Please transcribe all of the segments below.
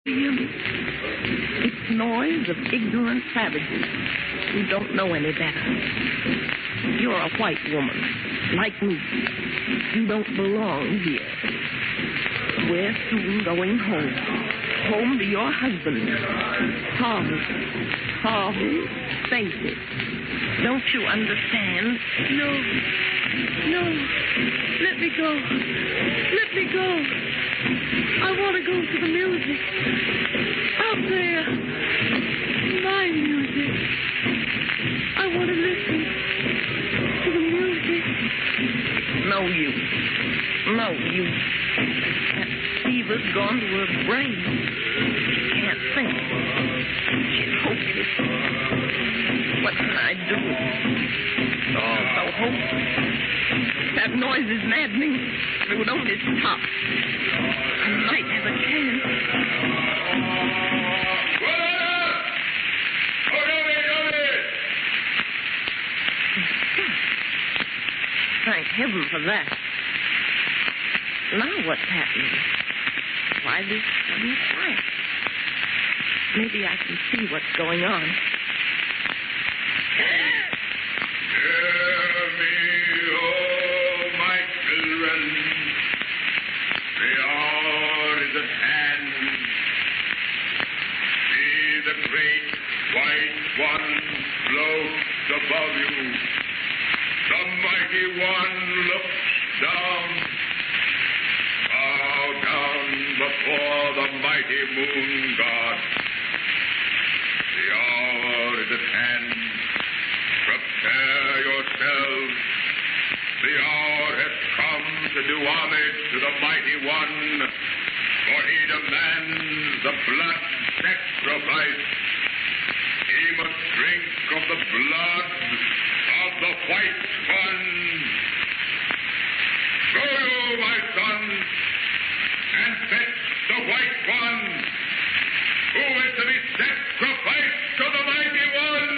It's noise of ignorant savages who don't know any better. You're a white woman, like me. You don't belong here. We're soon going home. Home to your husband. Harvey, face it. Don't you understand? No. Let me go. Let me go. I want to go to the music. Out there. My music. I want to listen to the music. No use. That fever's gone to her brain. She can't think. She's hopeless. What can I do? It's all so hopeless. That noise is maddening. If it would only stop, I might have a chance. Thank heaven for that. Now what's happening? Why this sudden quiet? Maybe I can see what's going on. Hear me, oh my children. The hour is at hand. See the great white one floats above you. The mighty one looks down. Bow down before the mighty moon god. The hour is at hand. Prepare yourselves. The hour has come to do homage to the mighty one, for he demands the blood sacrifice. He must drink of the blood of the white one. Go you, my sons, and fetch the white one, who is to be sacrificed to the mighty one.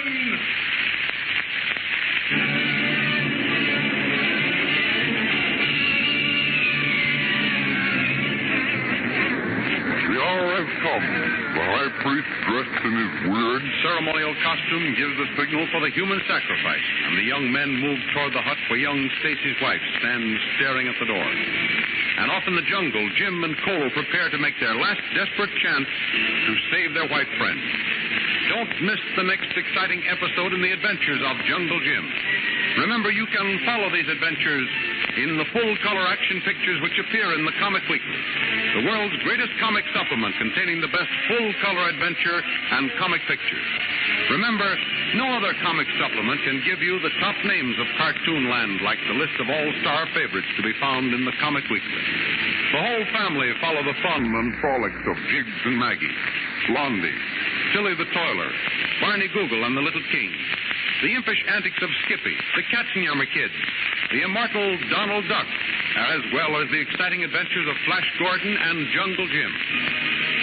The hour has come. The high priest, dressed in his weird ceremonial costume, gives the signal for the human sacrifice, and the young men move toward the hut where young Stacy's wife stands staring at the door. And off in the jungle, Jim and Cole prepare to make their last desperate chance to save their white friend. Don't miss the next exciting episode in the adventures of Jungle Jim. Remember, you can follow these adventures in the full-color action pictures which appear in the Comic Weekly, the world's greatest comic supplement containing the best full-color adventure and comic pictures. Remember, no other comic supplement can give you the top names of Cartoonland like the list of all-star favorites to be found in the Comic Weekly. The whole family follow the fun and frolics of Jiggs and Maggie, Blondie, Tilly the Toiler, Barney Google and the Little King, the impish antics of Skippy, the Katzenjammer Kids, the immortal Donald Duck, as well as the exciting adventures of Flash Gordon and Jungle Jim.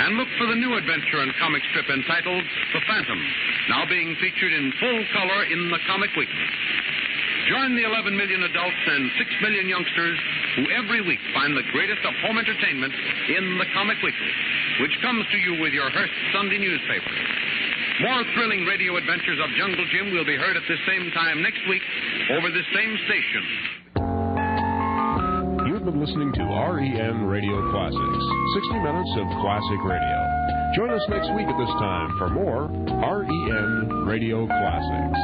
And look for the new adventure and comic strip entitled The Phantom, now being featured in full color in the Comic Weekly. Join the 11 million adults and 6 million youngsters who every week find the greatest of home entertainment in the Comic Weekly, which comes to you with your Hearst Sunday newspaper. More thrilling radio adventures of Jungle Jim will be heard at the same time next week over this same station. You've been listening to REN Radio Classics, 60 minutes of classic radio. Join us next week at this time for more REN Radio Classics.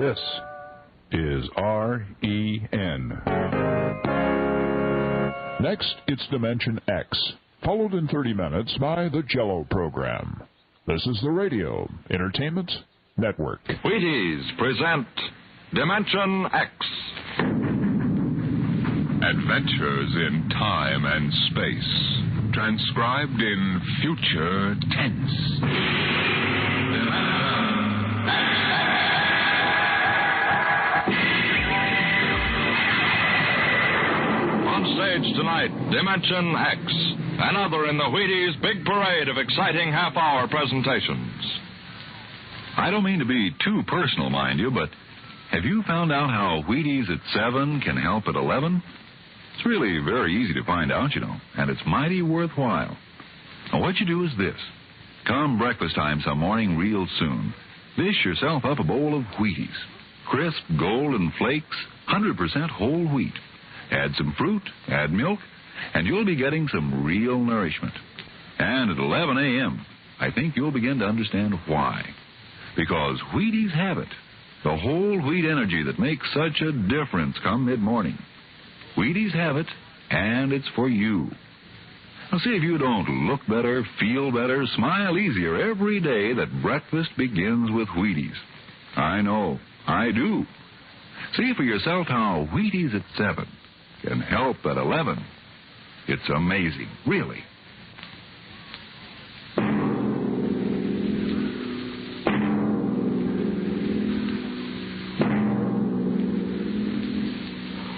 This is REN. Next, it's Dimension X, followed in 30 minutes by the Jello program. This is the Radio Entertainment Network. Wheaties present Dimension X. Adventures in time and space, transcribed in future tense. On sale stage tonight, Dimension X, another in the Wheaties' big parade of exciting half-hour presentations. I don't mean to be too personal, mind you, but have you found out how Wheaties at 7 can help at 11? It's really very easy to find out, you know, and it's mighty worthwhile. Now, what you do is this. Come breakfast time some morning real soon. Dish yourself up a bowl of Wheaties. Crisp, golden flakes, 100% whole wheat. Add some fruit, add milk, and you'll be getting some real nourishment. And at 11 a.m., I think you'll begin to understand why. Because Wheaties have it. The whole wheat energy that makes such a difference come mid-morning. Wheaties have it, and it's for you. Now, see if you don't look better, feel better, smile easier every day that breakfast begins with Wheaties. I know, I do. See for yourself how Wheaties at 7 can help at 11. It's amazing, really.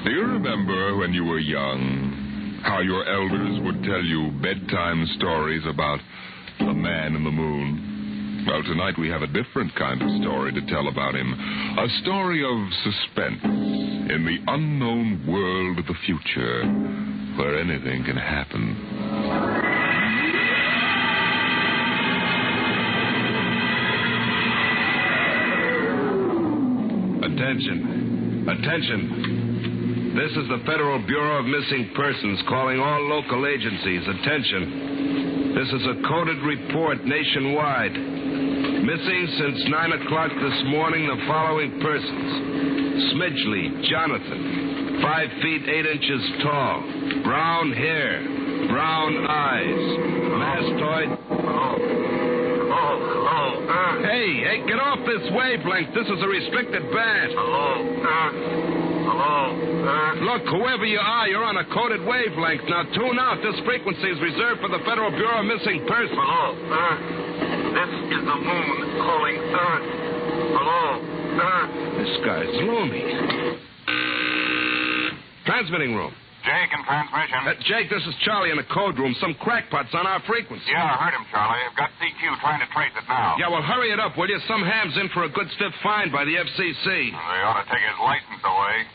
Do you remember when you were young, how your elders would tell you bedtime stories about the man in the moon? Well, tonight we have a different kind of story to tell about him. A story of suspense in the unknown world of the future, where anything can happen. Attention. Attention. This is the Federal Bureau of Missing Persons calling all local agencies. Attention. This is a coded report nationwide. Missing since 9 o'clock this morning the following persons. Smidgley Jonathan, 5 feet 8 inches tall, brown hair, brown eyes, mastoid. Hey, get off this wavelength. This is a restricted band. Look, whoever you are, you're on a coded wavelength. Now tune out. This frequency is reserved for the Federal Bureau of Missing Persons. Hello, Earth. This is the moon calling Earth. Hello, Earth. This guy's loony. Transmitting room. Jake in transmission. Jake, this is Charlie in the code room. Some crackpot's on our frequency. Yeah, I heard him, Charlie. I've got CQ trying to trace it now. Yeah, well, hurry it up, will you? Some ham's in for a good stiff fine by the FCC. They ought to take his license away.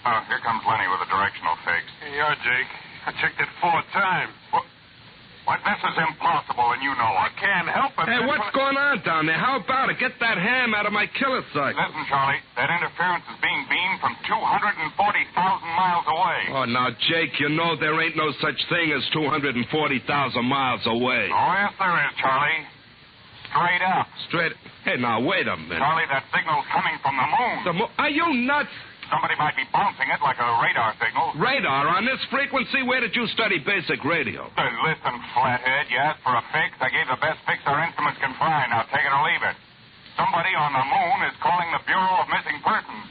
Oh, here comes Lenny with a directional fix. Yeah, Jake. I checked it 4 times. What? This is impossible, and you know it. I can't help it. Hey, what's going on down there? How about it? Get that ham out of my killer sight. Listen, Charlie, that interference is being beamed from 240,000 miles away. Oh, now, Jake, you know there ain't no such thing as 240,000 miles away. Oh, yes, there is, Charlie. Straight up. Straight? Hey, now, wait a minute. Charlie, that signal's coming from the moon. Are you nuts? Somebody might be bouncing it like a radar signal. Radar? On this frequency? Where did you study basic radio? Listen, flathead, you asked for a fix. I gave the best fix our instruments can find. Now take it or leave it. Somebody on the moon is calling the Bureau of Missing Persons.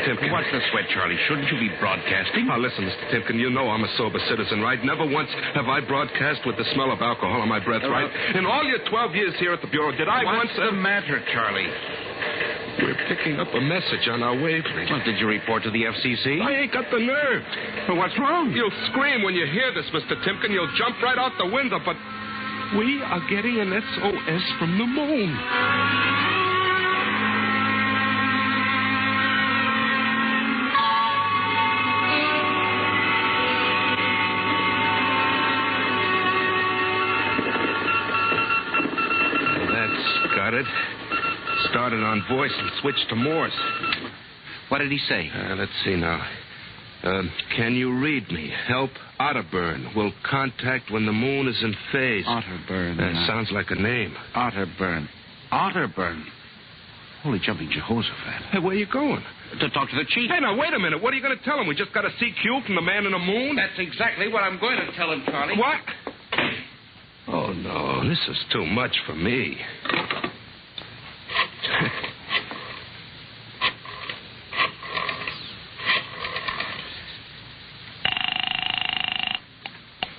Timken. What's the sweat, Charlie? Shouldn't you be broadcasting? Now, listen, Mr. Timken, you know I'm a sober citizen, right? Never once have I broadcast with the smell of alcohol on my breath, right? In all your 12 years here at the Bureau, did I once... What's the matter, Charlie? We're picking up a message on our wavelength. Well, did you report to the FCC? I ain't got the nerve. Well, what's wrong? You'll scream when you hear this, Mr. Timken. You'll jump right out the window, but we are getting an SOS from the moon. Got it. Started on voice and switched to Morse. What did he say? Let's see now. Can you read me? Help Otterburn. Will contact when the moon is in phase. Otterburn. Sounds like a name. Otterburn. Otterburn. Holy jumping Jehoshaphat. Hey, where you going? To talk to the chief. Hey, now, wait a minute. What are you going to tell him? We just got a CQ from the man in the moon? That's exactly what I'm going to tell him, Charlie. What? Oh, no. This is too much for me.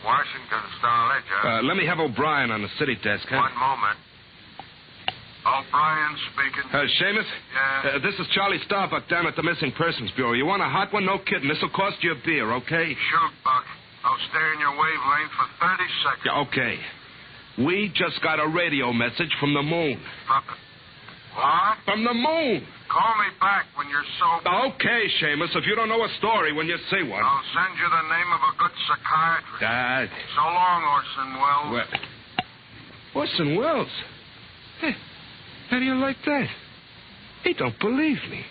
Washington Star Ledger. Let me have O'Brien on the city desk, huh? One moment. O'Brien speaking. Seamus? Yeah? This is Charlie Starbuck down at the Missing Persons Bureau. You want a hot one? No kidding. This'll cost you a beer, okay? Shoot, Buck. I'll stay in your wavelength for 30 seconds. Yeah, okay. We just got a radio message from the moon. What? From the moon. Call me back when you're sober. Okay, Seamus, if you don't know a story when you see one. I'll send you the name of a good psychiatrist. So long, Orson Welles. Orson Welles? Hey, how do you like that? He don't believe me.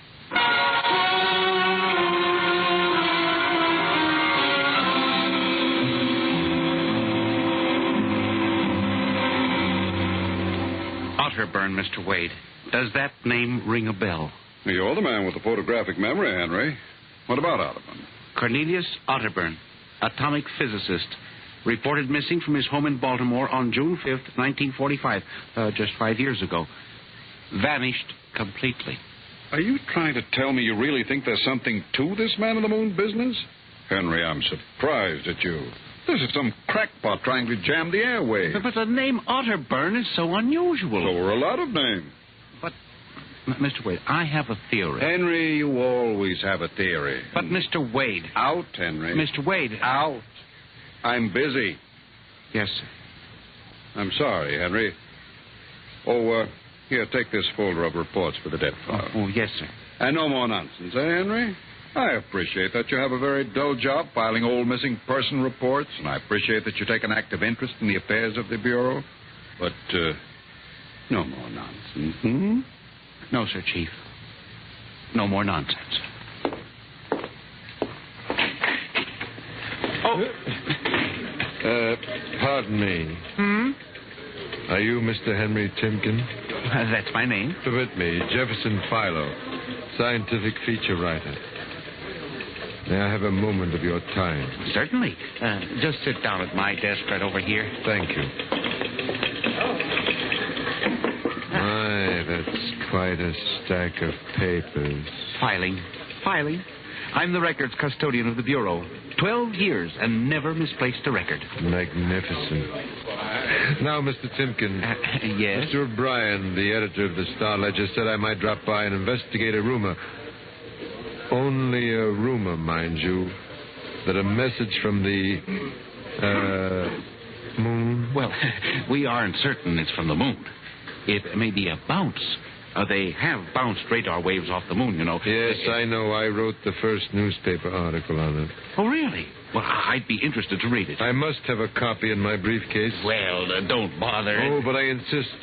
Otterburn, Mr. Wade. Does that name ring a bell? You're the man with the photographic memory, Henry. What about Otterburn? Cornelius Otterburn, atomic physicist, reported missing from his home in Baltimore on June 5th, 1945, just 5 years ago. Vanished completely. Are you trying to tell me you really think there's something to this man-on-the-moon business? Henry, I'm surprised at you. This is some crackpot trying to jam the airwaves. But the name Otterburn is so unusual. So are a lot of names. But, Mr. Wade, I have a theory. Henry, you always have a theory. But, Mr. Wade. Out, Henry. Mr. Wade. Out. I'm busy. Yes, sir. I'm sorry, Henry. Here, take this folder of reports for the death file. Oh, yes, sir. And no more nonsense, Henry? I appreciate that you have a very dull job filing old missing person reports, and I appreciate that you take an active interest in the affairs of the Bureau. But, no more nonsense. Hmm? No, sir, Chief. No more nonsense. Pardon me. Hmm? Are you Mr. Henry Timken? That's my name. Permit me, Jefferson Philo, scientific feature writer. May I have a moment of your time? Certainly. Just sit down at my desk right over here. Thank you. My, that's quite a stack of papers. Filing. I'm the records custodian of the Bureau. 12 years and never misplaced a record. Magnificent. Now, Mr. Timken. Yes? Mr. O'Brien, the editor of the Star Ledger, said I might drop by and investigate a rumor. Only a rumor, mind you, that a message from the, moon... Well, we aren't certain it's from the moon. It may be a bounce. They have bounced radar waves off the moon, you know. Yes, I know. I wrote the first newspaper article on it. Oh, really? Well, I'd be interested to read it. I must have a copy in my briefcase. Well, don't bother. Oh, but I insist.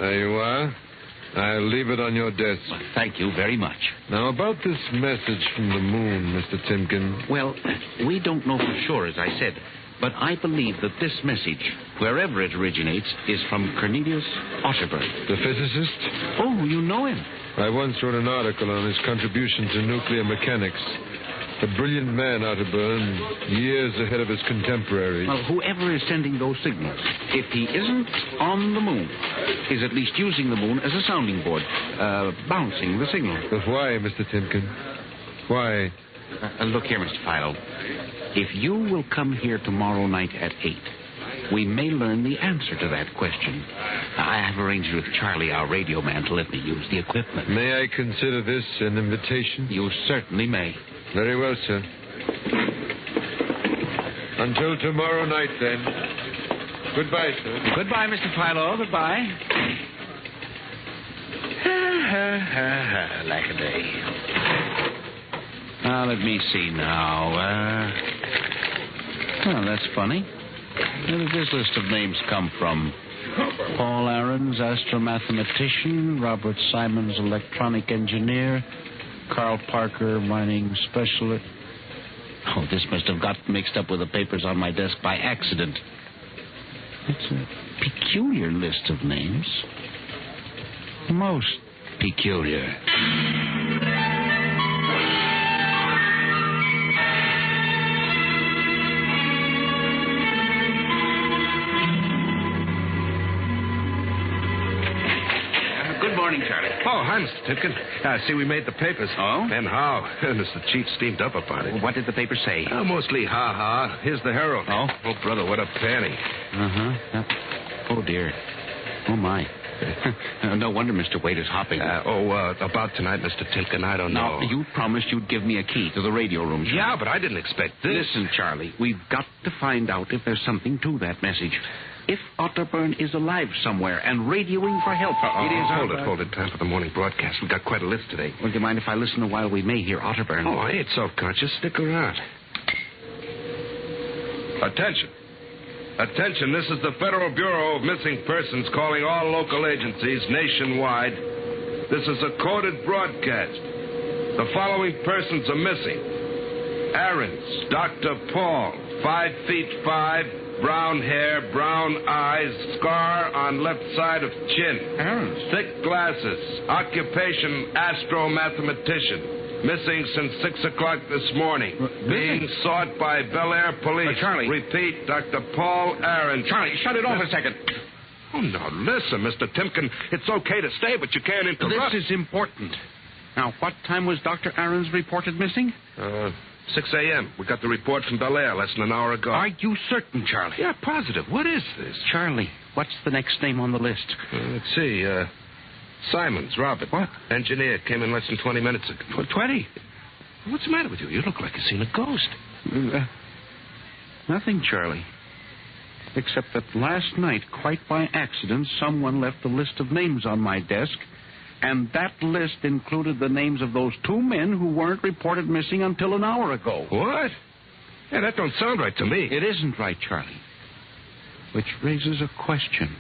There you are. I'll leave it on your desk. Well, thank you very much. Now, about this message from the moon, Mr. Timken. Well, we don't know for sure, as I said. But I believe that this message, wherever it originates, is from Cornelius Otterburn. The physicist? Oh, you know him. I once wrote an article on his contribution to nuclear mechanics. A brilliant man, Otterburn, years ahead of his contemporaries. Well, whoever is sending those signals, if he isn't on the moon, is at least using the moon as a sounding board, bouncing the signal. But why, Mr. Timken? Why? Look here, Mr. Philo. If you will come here tomorrow night at 8, we may learn the answer to that question. I have arranged with Charlie, our radio man, to let me use the equipment. May I consider this an invitation? You certainly may. Very well, sir. Until tomorrow night, then. Goodbye, sir. Goodbye, Mr. Philo. Goodbye. Like a day. Now, let me see now. Well, that's funny. Where did this list of names come from? Paul Aarons, astromathematician. Robert Simons, electronic engineer. Carl Parker, mining specialist. Oh, this must have got mixed up with the papers on my desk by accident. It's a peculiar list of names. Most peculiar. morning, Charlie. Oh, hi, Mr. Tipkin. I see we made the papers. Oh? And how? Mr. Chief steamed up about it. What did the paper say? Mostly ha-ha. Here's the Herald. Oh? Oh, brother, what a panty. Uh-huh. Oh, dear. Oh, my. No wonder Mr. Wade is hopping. About tonight, Mr. Tipkin, I don't know. Now, you promised you'd give me a key to the radio room, Charlie. Yeah, but I didn't expect this. Listen, Charlie, we've got to find out if there's something to that message. If Otterburn is alive somewhere and radioing for help, it is... Hold it. Time for the morning broadcast. We've got quite a list today. Well, do you mind if I listen a while? We may hear Otterburn. Oh, I ain't self-conscious. Stick around. Attention, this is the Federal Bureau of Missing Persons calling all local agencies nationwide. This is a coded broadcast. The following persons are missing. Aarons, Dr. Paul, 5 feet 5, brown hair, brown eyes, scar on left side of chin. Aarons. Thick glasses. Occupation, astro-mathematician. Missing since 6 o'clock this morning. Being sought by Bel Air Police. Charlie. Repeat, Dr. Paul Aarons. Charlie, shut it off a second. Oh, now, listen, Mr. Timken. It's okay to stay, but you can't interrupt. This is important. Now, what time was Dr. Aarons reported missing? 6 a.m. We got the report from Bel Air less than an hour ago. Are you certain, Charlie? Yeah, positive. What is this? Charlie, what's the next name on the list? Let's see. Simons, Robert. What? Engineer. Came in less than 20 minutes ago. 20? What's the matter with you? You look like you've seen a ghost. Nothing, Charlie. Except that last night, quite by accident, someone left a list of names on my desk, and that list included the names of those 2 men who weren't reported missing until an hour ago. What? Yeah, that don't sound right to me. It isn't right, Charlie. Which raises a question.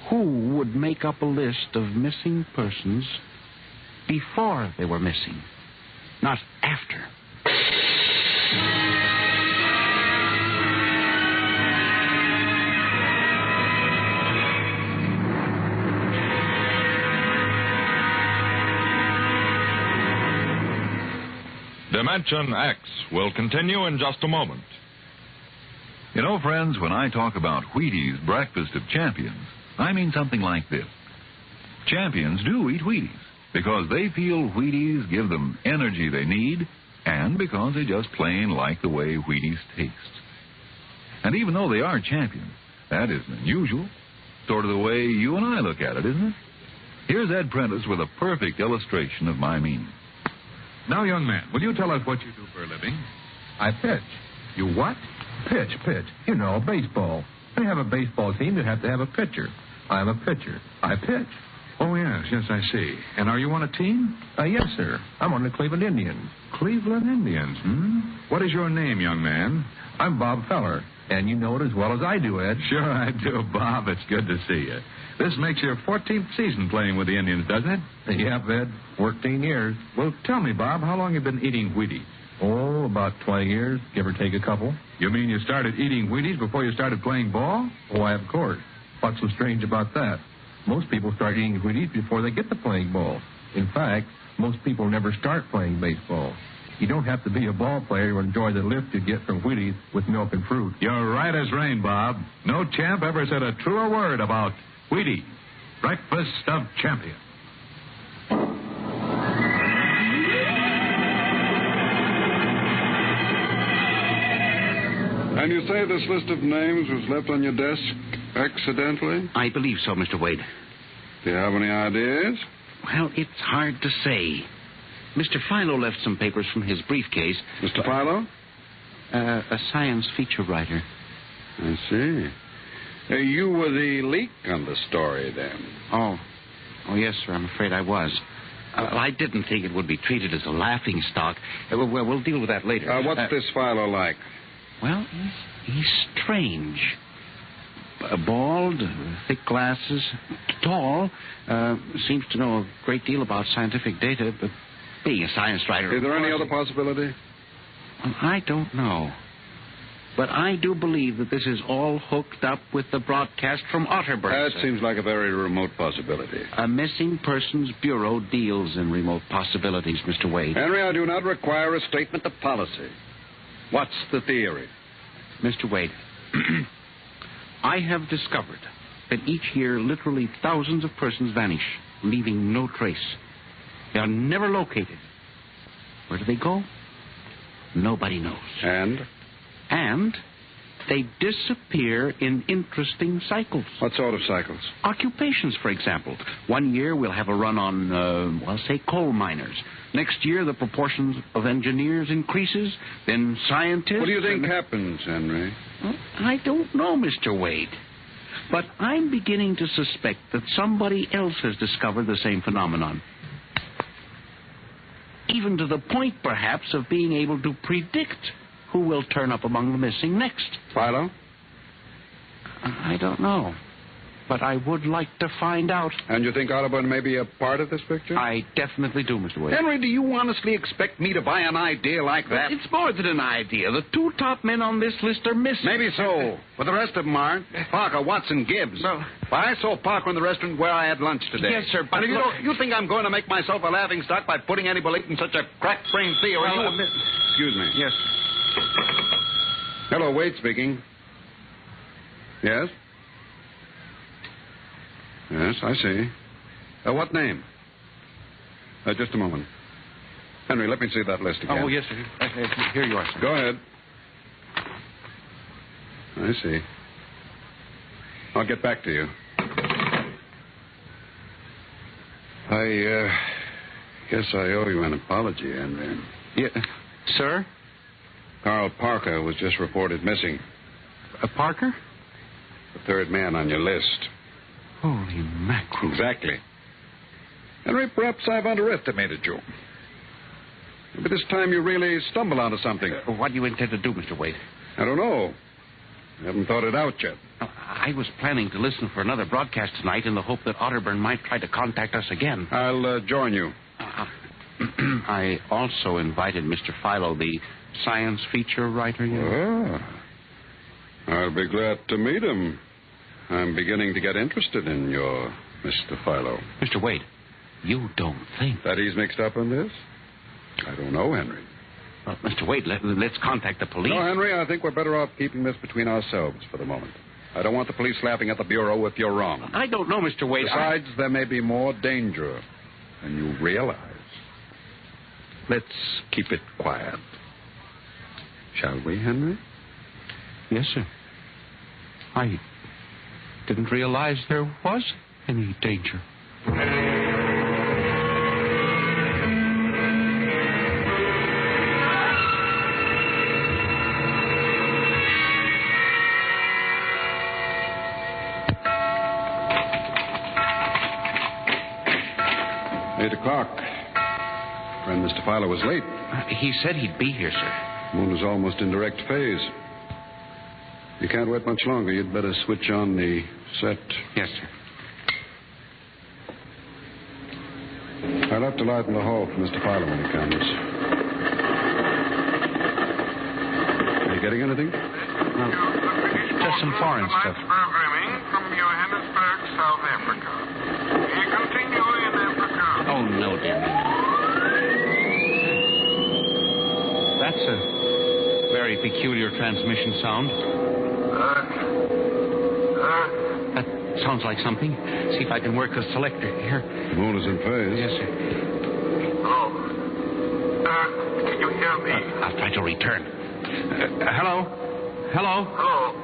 Who would make up a list of missing persons before they were missing, not after? Dimension X will continue in just a moment. You know, friends, when I talk about Wheaties Breakfast of Champions, I mean something like this. Champions do eat Wheaties because they feel Wheaties give them energy they need and because they just plain like the way Wheaties taste. And even though they are champions, that isn't unusual. Sort of the way you and I look at it, isn't it? Here's Ed Prentice with a perfect illustration of my meaning. Now, young man, will you tell us what you do for a living? I pitch. You what? Pitch. You know, baseball. When you have a baseball team, you have to have a pitcher. I'm a pitcher. I pitch. Oh, yes, I see. And are you on a team? Yes, sir. I'm on the Cleveland Indians. Cleveland Indians, hmm? What is your name, young man? I'm Bob Feller, and you know it as well as I do, Ed. Sure I do, Bob. It's good to see you. This makes your 14th season playing with the Indians, doesn't it? Yep, Ed. 14 years. Well, tell me, Bob, how long have you been eating Wheaties? Oh, about 20 years, give or take a couple. You mean you started eating Wheaties before you started playing ball? Why, of course. What's so strange about that? Most people start eating Wheaties before they get to playing ball. In fact, most people never start playing baseball. You don't have to be a ball player to enjoy the lift you get from Wheaties with milk and fruit. You're right as rain, Bob. No champ ever said a truer word about Wheaties, breakfast of champions. And you say this list of names was left on your desk accidentally? I believe so, Mr. Wade. Do you have any ideas? Well, it's hard to say. Mr. Philo left some papers from his briefcase. Mr. Philo? A science feature writer. I see. You were the leak on the story, then? Oh, yes, sir. I'm afraid I was. I didn't think it would be treated as a laughing stock. We'll deal with that later. What's this Philo like? Well, he's strange. Bald, thick glasses, tall, seems to know a great deal about scientific data, but being a science writer... Is there any other possibility? I don't know. But I do believe that this is all hooked up with the broadcast from Otterburn. That seems like a very remote possibility. A Missing Persons Bureau deals in remote possibilities, Mr. Wade. Henry, I do not require a statement of policy. What's the theory? Mr. Wade, I have discovered that each year literally thousands of persons vanish. leaving no trace. They are never located. Where do they go? Nobody knows. And they disappear in interesting cycles. What sort of cycles? Occupations, for example. One year we'll have a run on, say, coal miners. Next year the proportions of engineers increases, then scientists... What do you think happens, Henry? Well, I don't know, Mr. Wade. But I'm beginning to suspect that somebody else has discovered the same phenomenon. Even to the point, perhaps, of being able to predict who will turn up among the missing next. Philo? I don't know. But I would like to find out. And you think Audubon may be a part of this picture? I definitely do, Mr. Wade. Henry, do you honestly expect me to buy an idea like that? It's more than an idea. The two top men on this list are missing. Maybe so, but the rest of them aren't. Parker, Watson, Gibbs. Well, I saw Parker in the restaurant where I had lunch today. Yes, sir, but... And if you think I'm going to make myself a laughingstock by putting any belief in such a crack-brained theory? Excuse me. Yes. Hello, Wade speaking. Yes? Yes, I see. What name? Just a moment. Henry, let me see that list again. Oh, yes, sir. Here you are, sir. Go ahead. I see. I'll get back to you. I guess I owe you an apology, Henry. Yeah. Sir? Carl Parker was just reported missing. Parker? The third man on your list. Holy mackerel. Exactly. Henry, perhaps I've underestimated you. But this time you really stumble onto something. What do you intend to do, Mr. Wade? I don't know. I haven't thought it out yet. I was planning to listen for another broadcast tonight in the hope that Otterburn might try to contact us again. I'll join you. I also invited Mr. Philo, the science feature writer. I'll be glad to meet him. I'm beginning to get interested in your Mr. Philo. Mr. Wade, you don't think... that he's mixed up in this? I don't know, Henry. Well, Mr. Wade, let's contact the police. No, Henry, I think we're better off keeping this between ourselves for the moment. I don't want the police laughing at the Bureau if you're wrong. I don't know, Mr. Wade. Besides, there may be more danger than you realize. Let's keep it quiet. Shall we, Henry? Yes, sir. I didn't realize there was any danger. 8 o'clock. Friend Mr. Philo was late. He said he'd be here, sir. Moon is almost in direct phase. You can't wait much longer. You'd better switch on the set. Yes, sir. I'll have to light in the hall for Mr. Philo when he comes. Are you getting anything? No. Just some foreign stuff. Programming from Johannesburg, South Africa. We continue in Africa. Oh, no, dear. That's a very peculiar transmission sound. That sounds like something. See if I can work the selector here. The moon is in phase. Yes, sir. Hello. Can you hear me? I'll try to return. Hello? Hello? Hello,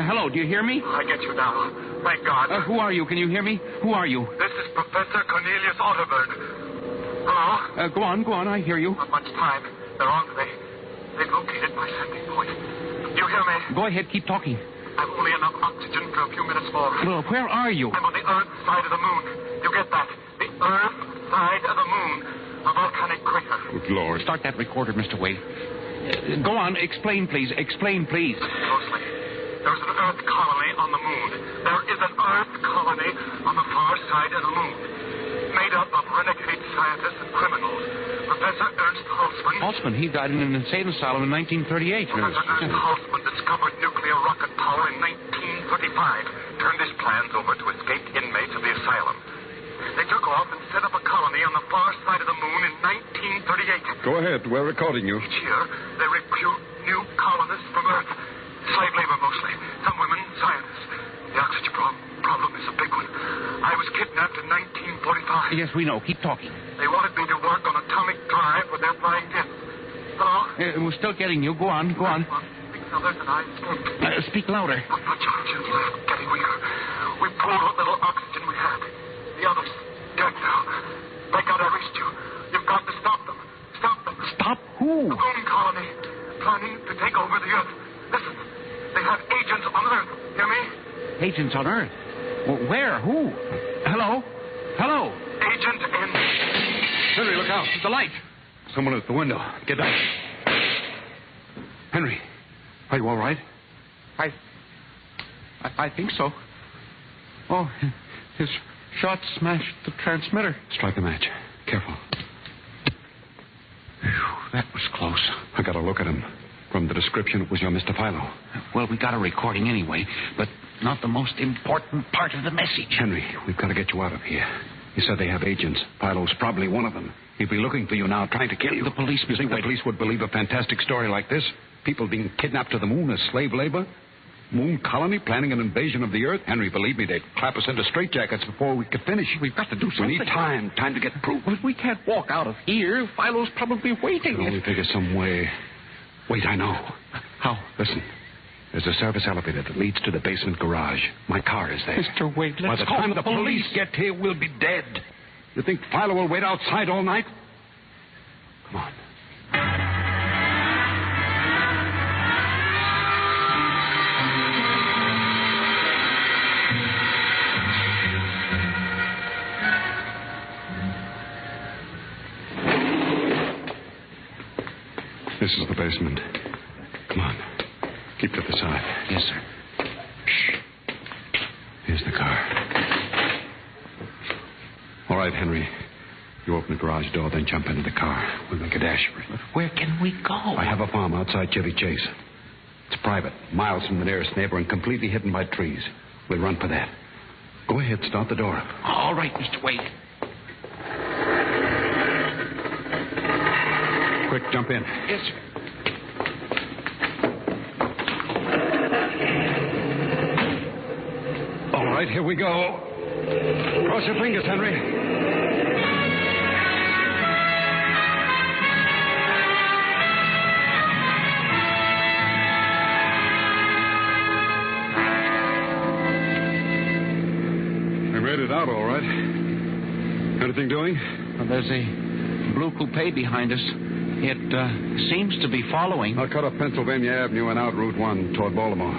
hello, do you hear me? I get you now. Thank God. Who are you? Can you hear me? Who are you? This is Professor Cornelius Otterburn. Hello? Go on, I hear you. Not much time. They're on to me. They've located my sending point. Do you hear me? Go ahead, keep talking. I've only enough oxygen for a few minutes more. Well, where are you? I'm on the Earth side of the moon. You get that? The Earth side of the moon. A volcanic crater. Good Lord. Start that recorder, Mr. Wade. Go on, explain, please. Explain, please. Closely. There's an Earth colony on the moon. There is an Earth colony on the far side of the moon. Made up of renegade scientists and criminals. Professor Ernst Halsman. Halsman, he died in an insane asylum in 1938. Professor Ernst Halsman discovered nuclear rocket power in 1935. Turned his plans over to escaped inmates of the asylum. They took off and set up a colony on the far side of the moon in 1938. Go ahead. We're recording you. Each year, they recruit new colonists from Earth. Slave labor mostly. Some women, scientists. The oxygen problem is a big one. I was kidnapped in 1945 Yes, we know. Keep talking. They wanted me to work on atomic drive with their flying discs. Hello? We're still getting you. Go on. Six others and I escaped. Speak louder. But the charges left getting weaker. We pulled what little oxygen we had. The others dead now. They gotta arrest you. You've got to stop them. Stop them. Stop who? The moon colony. Planning to take over the Earth. Listen. They have agents on Earth. Hear me? Agents on Earth? Where? Who? Hello? Agent in... Henry, look out. The light. Someone at the window. Get down. Henry, are you all right? I think so. Oh, his shot smashed the transmitter. Strike a match. Careful. Whew, that was close. I got a look at him. From the description, it was your Mr. Philo. Well, we got a recording anyway, but not the most important part of the message. Henry, we've got to get you out of here. You said they have agents. Philo's probably one of them. He'd be looking for you now, trying to kill you. The police... You think the police would believe a fantastic story like this? People being kidnapped to the moon as slave labor? Moon colony planning an invasion of the Earth? Henry, believe me, they'd clap us into straitjackets before we could finish. We've got to do something. We need time to get proof. But we can't walk out of here. Philo's probably waiting. Well, we figure some way. Wait, I know. How? Listen. There's a service elevator that leads to the basement garage. My car is there. Mr. Wade, let's By the call time the the police get here, we'll be dead. You think Philo will wait outside all night? Come on. This is the basement. Come on. Keep to the side. Yes, sir. Shh. Here's the car. All right, Henry. You open the garage door, then jump into the car. We'll make a dash for it. But where can we go? I have a farm outside Chevy Chase. It's private, miles from the nearest neighbor, and completely hidden by trees. We'll run for that. Go ahead, start the door up. All right, Mr. Wade. Quick, jump in. Yes, sir. All right, here we go. Cross your fingers, Henry. We made it out all right. Anything doing? Well, there's a blue coupe behind us. It seems to be following. I'll cut up Pennsylvania Avenue and out Route 1 toward Baltimore.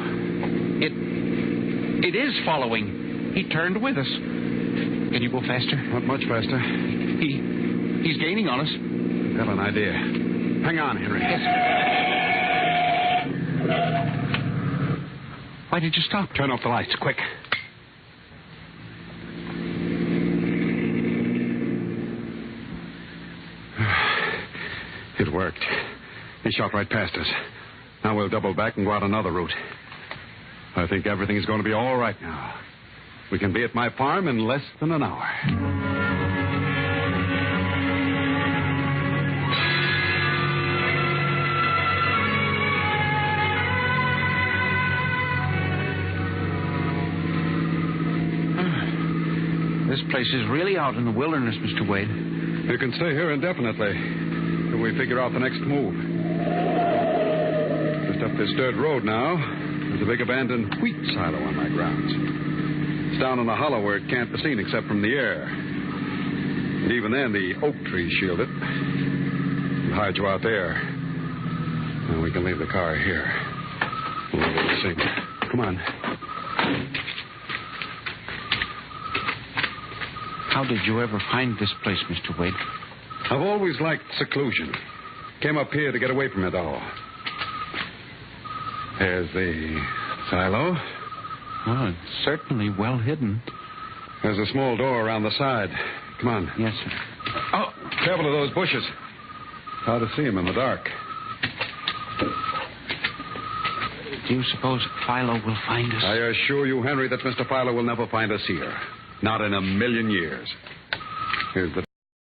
It is following. He turned with us. Can you go faster? Not much faster. He's gaining on us. Got an idea. Hang on, Henry. Yes. Why did you stop? Turn off the lights, quick. It worked. He shot right past us. Now we'll double back and go out another route. I think everything's going to be all right now. We can be at my farm in less than an hour. This place is really out in the wilderness, Mr. Wade. You can stay here indefinitely till we figure out the next move. Just up this dirt road now, there's a big abandoned wheat silo on my grounds. It's down in a hollow where it can't be seen except from the air. And even then, the oak trees shield it. We'll hide you out there. And we can leave the car here. We'll see. Come on. How did you ever find this place, Mr. Wade? I've always liked seclusion. Came up here to get away from it all. There's the silo. Oh, it's certainly well hidden. There's a small door around the side. Come on. Yes, sir. Oh, careful of those bushes. Hard to see them in the dark. Do you suppose Philo will find us? I assure you, Henry, that Mr. Philo will never find us here. Not in a million years. Here's the